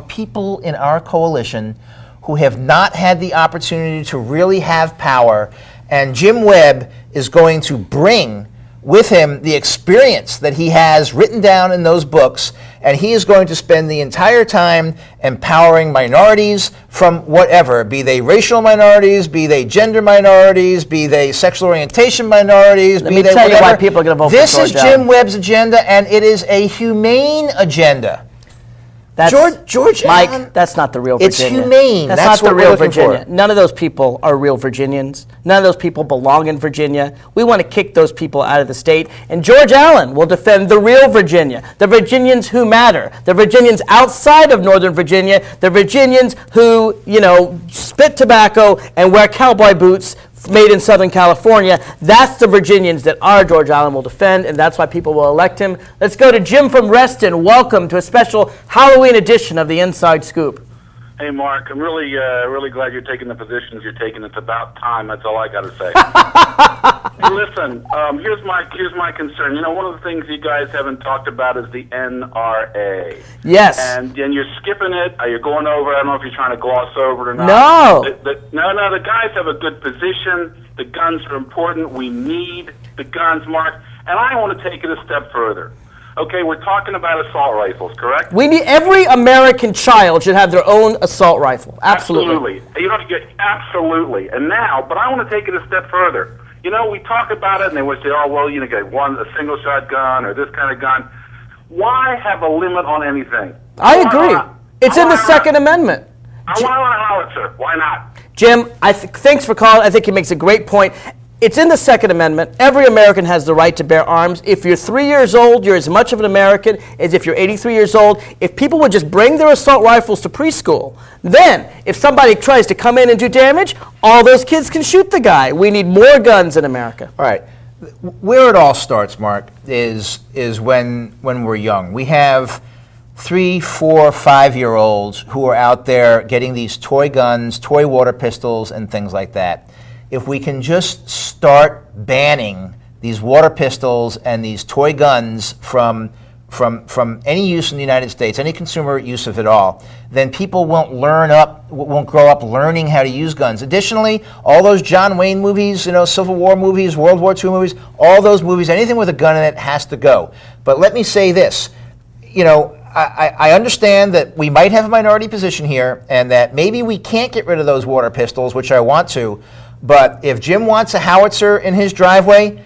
people in our coalition who have not had the opportunity to really have power, and Jim Webb is going to bring with him the experience that he has written down in those books, and he is going to spend the entire time empowering minorities from whatever, be they racial minorities, be they gender minorities, be they sexual orientation minorities, Let me tell you why people are going to vote this for is George Jim Allen. Webb's agenda, and it is a humane agenda. George Mike, Allen, that's not the real it's Virginia. humane. That's That's not what the we're real looking Virginia. for. None of those people are real Virginians. None of those people belong in Virginia. We want to kick those people out of the state. And George Allen will defend the real Virginia, the Virginians who matter, the Virginians outside of Northern Virginia, the Virginians who, spit tobacco and wear cowboy boots made in Southern California. That's the Virginians that our George Allen will defend, and that's why people will elect him. Let's go to Jim from Reston. Welcome to a special Halloween edition of the Inside Scoop. Hey, Mark, I'm really glad you're taking the positions you're taking. It's about time. That's all I got to say. Hey, listen, here's my concern. One of the things you guys haven't talked about is the NRA. Yes. And you're skipping it. You're going over. I don't know if you're trying to gloss over it or not. No. No. The guys have a good position. The guns are important. We need the guns, Mark. And I want to take it a step further. Okay, we're talking about assault rifles, correct? We need every American child should have their own assault rifle. Absolutely. Absolutely. And now, but I want to take it a step further. We talk about it, and they would say, "Oh, well, get a single shot gun or this kind of gun." Why have a limit on anything? I agree. It's in the Second Amendment. I want a howitzer. Why not? Jim, thanks for calling. I think he makes a great point. It's in the Second Amendment. Every American has the right to bear arms. If you're 3 years old, you're as much of an American as if you're 83 years old. If people would just bring their assault rifles to preschool, then if somebody tries to come in and do damage, all those kids can shoot the guy. We need more guns in America. All right. Where it all starts, Mark, is when we're young. We have 3, 4, 5-year-olds who are out there getting these toy guns, toy water pistols, and things like that. If we can just start banning these water pistols and these toy guns from any use in the United States, any consumer use of it all, then people won't grow up learning how to use guns. Additionally, all those John Wayne movies, Civil War movies, World War II movies, all those movies, anything with a gun in it has to go. But let me say this, I understand that we might have a minority position here and that maybe we can't get rid of those water pistols, which I want to. But if Jim wants a howitzer in his driveway,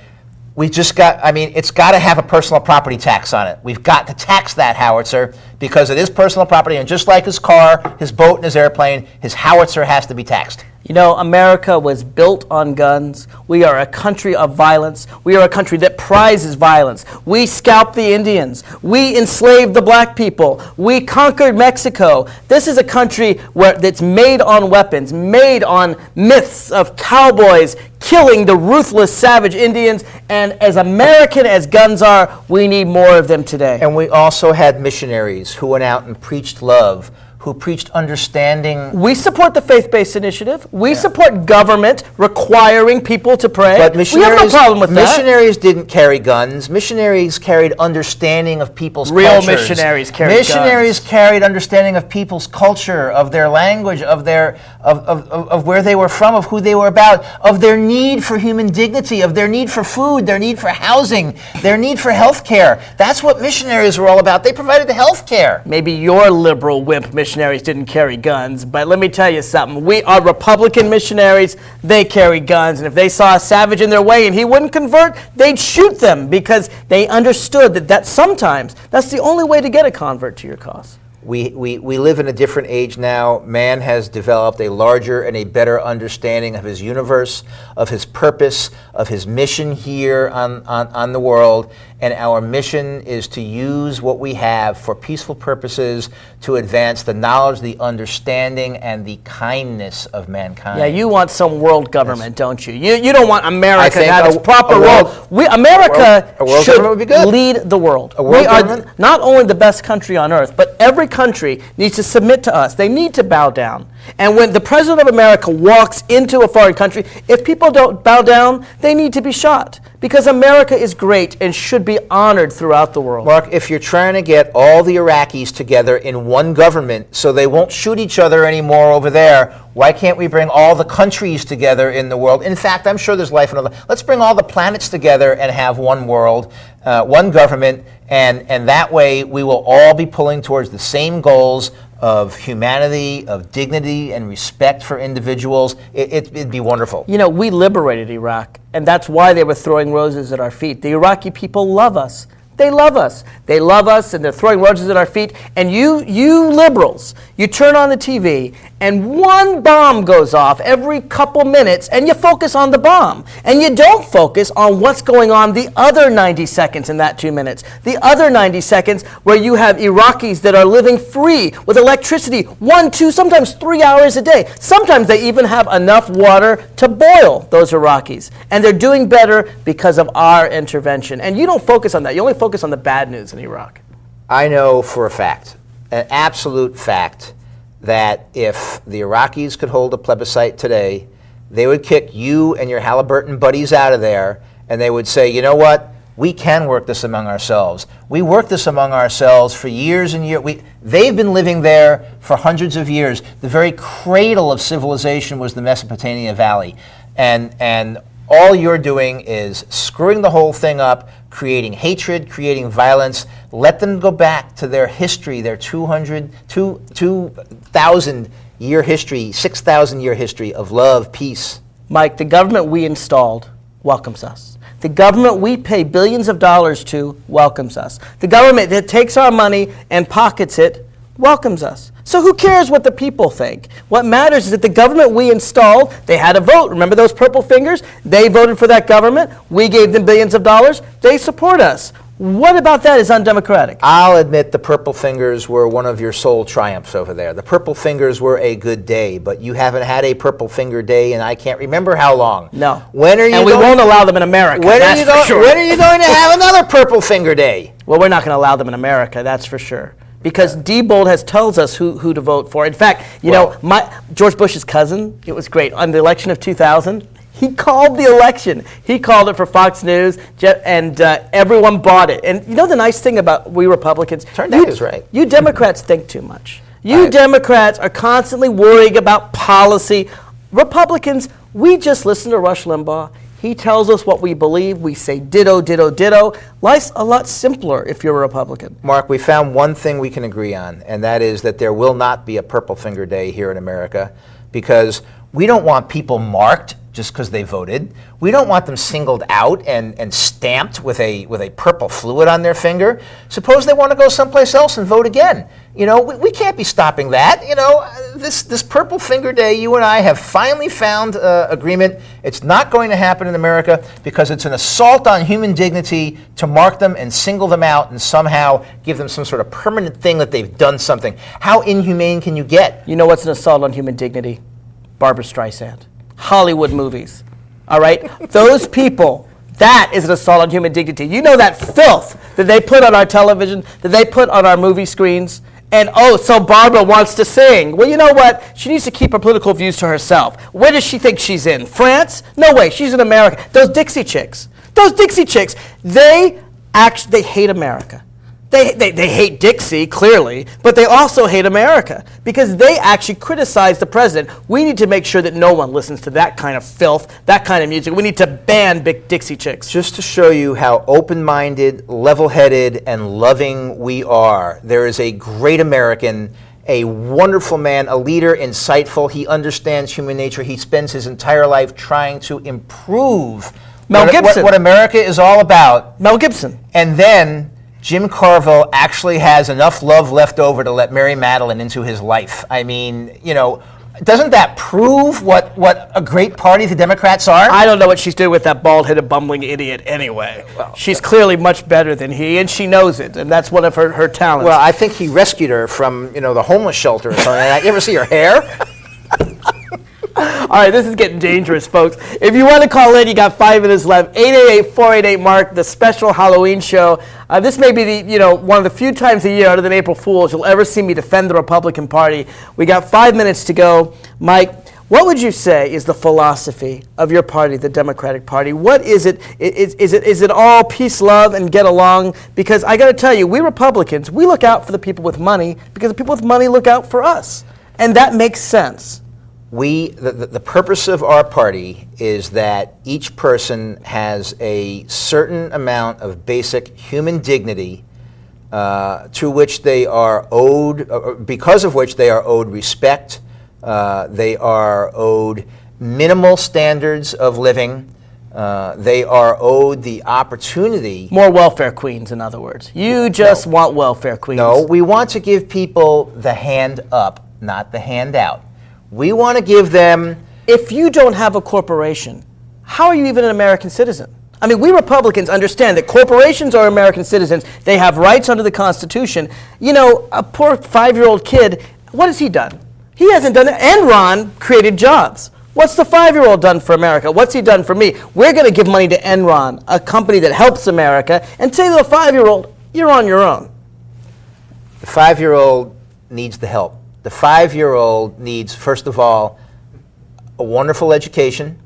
it's got to have a personal property tax on it. We've got to tax that howitzer because it is personal property, and just like his car, his boat, and his airplane, his howitzer has to be taxed. America was built on guns. We are a country of violence. We are a country that prizes violence. We scalped the Indians. We enslaved the black people. We conquered Mexico. This is a country that's made on weapons, made on myths of cowboys killing the ruthless, savage Indians. And as American as guns are, we need more of them today. And we also had missionaries who went out and preached love, who preached understanding. We support the faith-based initiative. We support government requiring people to pray. But we have no problem with that. Missionaries didn't carry guns. Missionaries carried understanding of people's Real cultures. missionaries carried Missionaries carried understanding of people's culture, of their language, of where they were from, of who they were about, of their need for human dignity, of their need for food, their need for housing, their need for health care. That's what missionaries were all about. They provided the health care. Maybe your liberal wimp missionaries didn't carry guns, but let me tell you something. We are Republican missionaries. They carry guns, and if they saw a savage in their way and he wouldn't convert, they'd shoot them because they understood that sometimes that's the only way to get a convert to your cause. We live in a different age now. Man has developed a larger and a better understanding of his universe, of his purpose, of his mission here on the world. And our mission is to use what we have for peaceful purposes to advance the knowledge, the understanding, and the kindness of mankind. Yeah, you want some world government, don't you? You don't want America to have its proper world, role. America a world should would be good. lead the world. A world we are government? not only the best country on earth, but every country needs to submit to us. They need to bow down. And when the President of America walks into a foreign country, if people don't bow down, they need to be shot. Because America is great and should be honored throughout the world. Mark, if you're trying to get all the Iraqis together in one government so they won't shoot each other anymore over there, why can't we bring all the countries together in the world? In fact, I'm sure there's life in other. Let's bring all the planets together and have one world, one government, and that way we will all be pulling towards the same goals of humanity, of dignity, and respect for individuals. It'd be wonderful. You know, we liberated Iraq, and that's why they were throwing roses at our feet. The Iraqi people love us. They love us. They love us, and they're throwing roses at our feet. And you liberals, you turn on the TV, and one bomb goes off every couple minutes, and you focus on the bomb. And you don't focus on what's going on the other 90 seconds in that 2 minutes. The other 90 seconds where you have Iraqis that are living free with electricity 1, 2, sometimes 3 hours a day. Sometimes they even have enough water to boil, those Iraqis. And they're doing better because of our intervention. And you don't focus on that. You only focus on the bad news in Iraq. I know for a fact, an absolute fact, that if the Iraqis could hold a plebiscite today, they would kick you and your Halliburton buddies out of there, and they would say, you know what? We can work this among ourselves. We worked this among ourselves for years and years. They've been living there for hundreds of years. The very cradle of civilization was the Mesopotamia Valley. And all you're doing is screwing the whole thing up, creating hatred, creating violence. Let them go back to their history, their 2,000-year history, 6,000-year history of love, peace. Mike, the government we installed welcomes us. The government we pay billions of dollars to welcomes us. The government that takes our money and pockets it welcomes us. So who cares what the people think? What matters is that the government we installed, they had a vote. Remember those purple fingers? They voted for that government. We gave them billions of dollars. They support us. What about that is undemocratic? I'll admit the purple fingers were one of your sole triumphs over there. The purple fingers were a good day, but you haven't had a purple finger day, and I can't remember how long. No. When are you? And we won't allow them in America. When that's are you for sure. When are you going to have another purple finger day? Well, we're not going to allow them in America. That's for sure. Because Diebold tells us who to vote for. In fact, George Bush's cousin, it was great. On the election of 2000, he called the election. He called it for Fox News, and everyone bought it. And you know the nice thing about we Republicans? Turned out he was right. You Democrats think too much. You Democrats are constantly worrying about policy. Republicans, we just listen to Rush Limbaugh. He tells us what we believe. We say ditto, ditto, ditto. Life's a lot simpler if you're a Republican. Mark, we found one thing we can agree on, and that is that there will not be a Purple Finger Day here in America, because we don't want people marked just because they voted. We don't want them singled out and stamped with a purple fluid on their finger. Suppose they want to go someplace else and vote again. You know, we can't be stopping that. You know, this Purple Finger Day, you and I have finally found agreement. It's not going to happen in America because it's an assault on human dignity to mark them and single them out and somehow give them some sort of permanent thing that they've done something. How inhumane can you get? You know what's an assault on human dignity? Barbra Streisand. Hollywood movies. All right? Those people, that is an assault on human dignity. You know that filth that they put on our television, that they put on our movie screens? And, so Barbara wants to sing. Well, you know what? She needs to keep her political views to herself. Where does she think she's in? France? No way. She's in America. Those Dixie Chicks, they hate America. They hate Dixie, clearly, but they also hate America because they actually criticize the president. We need to make sure that no one listens to that kind of filth, that kind of music. We need to ban big Dixie Chicks. Just to show you how open-minded, level-headed, and loving we are, there is a great American, a wonderful man, a leader, insightful. He understands human nature. He spends his entire life trying to improve Mel Gibson. What America is all about. Mel Gibson. And then Jim Carville actually has enough love left over to let Mary Madeline into his life. I mean, doesn't that prove what a great party the Democrats are? I don't know what she's doing with that bald-headed bumbling idiot anyway. Well, she's clearly much better than he, and she knows it, and that's one of her talents. Well, I think he rescued her from, the homeless shelter or something. You ever see her hair? All right, this is getting dangerous, folks. If you want to call in, you got 5 minutes left. 888-488-MARK, the special Halloween show. This may be one of the few times a year, other than April Fool's, you'll ever see me defend the Republican Party. We got 5 minutes to go. Mike, what would you say is the philosophy of your party, the Democratic Party? What is it? Is it all peace, love, and get along? Because I got to tell you, we Republicans, we look out for the people with money because the people with money look out for us. And that makes sense. The purpose of our party is that each person has a certain amount of basic human dignity to which they are owed, because of which they are owed respect. They are owed minimal standards of living. They are owed the opportunity. More welfare queens, in other words. You just want welfare queens. No, we want to give people the hand up, not the hand out. We want to give them... If you don't have a corporation, how are you even an American citizen? I mean, we Republicans understand that corporations are American citizens. They have rights under the Constitution. A poor 5-year-old kid, what has he done? He hasn't done it. Enron created jobs. What's the 5-year-old done for America? What's he done for me? We're going to give money to Enron, a company that helps America, and say to the 5-year-old, you're on your own. The 5-year-old needs the help. The 5-year-old needs, first of all, a wonderful education.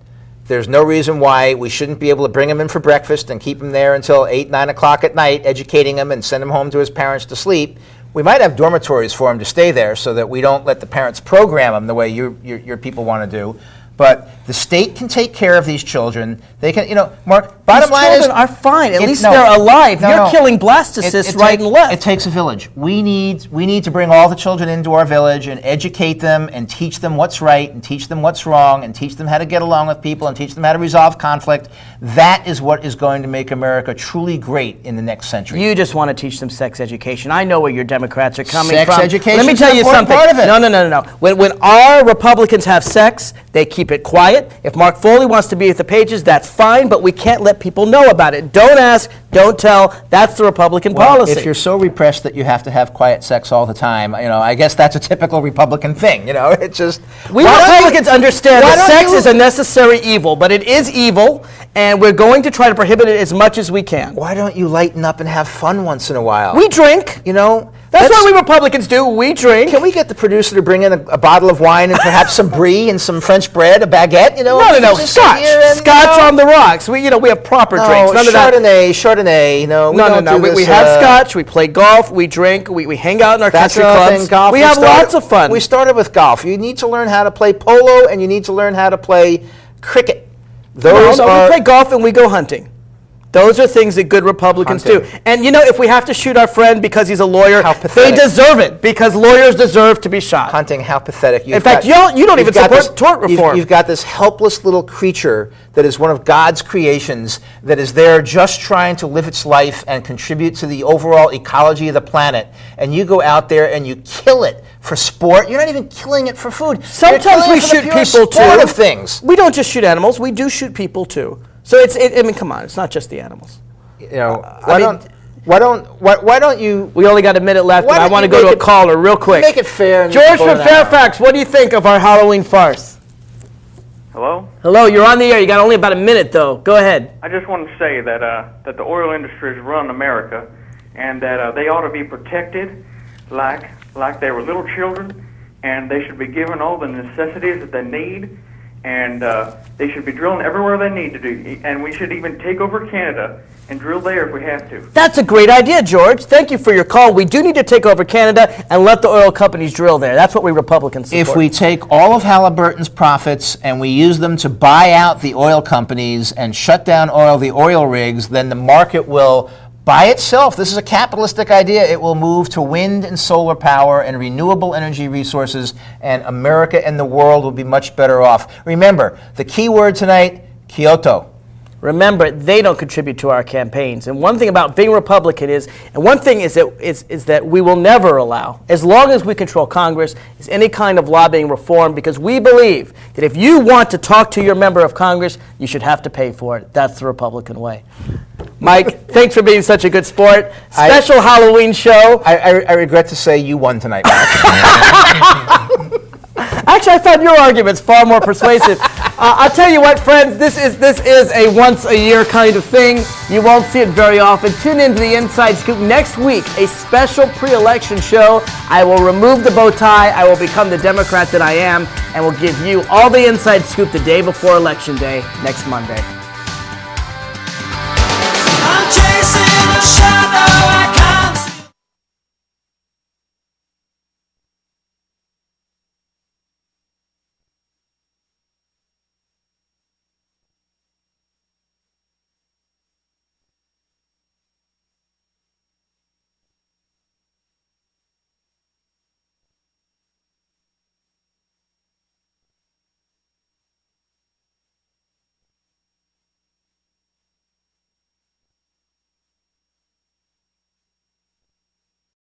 There's no reason why we shouldn't be able to bring him in for breakfast and keep him there until 8, 9 o'clock at night, educating him and send him home to his parents to sleep. We might have dormitories for him to stay there so that we don't let the parents program him the way your people want to do. But the state can take care of these children. They can, Mark, bottom line is... These children are fine. At least they're alive. You're killing blastocysts right and left. It takes a village. We need to bring all the children into our village and educate them and teach them what's right and teach them what's wrong and teach them how to get along with people and teach them how to resolve conflict. That is what is going to make America truly great in the next century. You just want to teach them sex education. I know where your Democrats are coming from. Sex education Let me tell is you an important something. part of it. No. When our Republicans have sex, they keep it quiet. If Mark Foley wants to be at the pages, that's fine, but we can't let people know about it. Don't ask, don't tell. That's the Republican policy. If you're so repressed that you have to have quiet sex all the time, I guess that's a typical Republican thing. It's just... We Republicans understand that sex is a necessary evil, but it is evil, and we're going to try to prohibit it as much as we can. Why don't you lighten up and have fun once in a while? We drink. That's what we Republicans do. We drink. Can we get the producer to bring in a bottle of wine and perhaps some brie and some French bread, a baguette? No. Scotch. Scotch on the rocks. We have proper drinks. None Chardonnay. No. We have scotch. We play golf. We drink. We hang out in our country clubs. Golf. We have lots of fun. We started with golf. You need to learn how to play polo, and you need to learn how to play cricket. We play golf and we go hunting. Those are things that good Republicans do. And if we have to shoot our friend because he's a lawyer, they deserve it because lawyers deserve to be shot. Hunting, how pathetic. In fact, you don't even support tort reform. You've got this helpless little creature that is one of God's creations that is there just trying to live its life and contribute to the overall ecology of the planet. And you go out there and you kill it for sport. You're not even killing it for food. Sometimes we shoot people too. Of things. We don't just shoot animals. We do shoot people too. So come on, it's not just the animals. Why don't you? We only got a minute left, and I want to go to a caller real quick. Make it fair. George from Fairfax, what do you think of our Halloween farce? Hello? Hello, you're on the air. You got only about a minute, though. Go ahead. I just want to say that the oil industry has run America, and that they ought to be protected like they were little children, and they should be given all the necessities that they need. And they should be drilling everywhere they need to do. And we should even take over Canada and drill there if we have to. That's a great idea, George. Thank you for your call. We do need to take over Canada and let the oil companies drill there. That's what we Republicans support. If we take all of Halliburton's profits and we use them to buy out the oil companies and shut down the oil rigs, then the market will... by itself, this is a capitalistic idea. It will move to wind and solar power and renewable energy resources, and America and the world will be much better off. Remember, the key word tonight, Kyoto. remember, they don't contribute to our campaigns. And one thing about being Republican is that we will never allow, as long as we control Congress, is any kind of lobbying reform, because we believe that if you want to talk to your member of Congress, you should have to pay for it. That's the Republican way. Mike, thanks for being such a good sport. Special Halloween show. I regret to say you won tonight, Mark. Actually, I found your arguments far more persuasive. I'll tell you what, friends, this is a once-a-year kind of thing. You won't see it very often. Tune into the Inside Scoop next week, a special pre-election show. I will remove the bow tie. I will become the Democrat that I am, and will give you all the Inside Scoop the day before Election Day next Monday.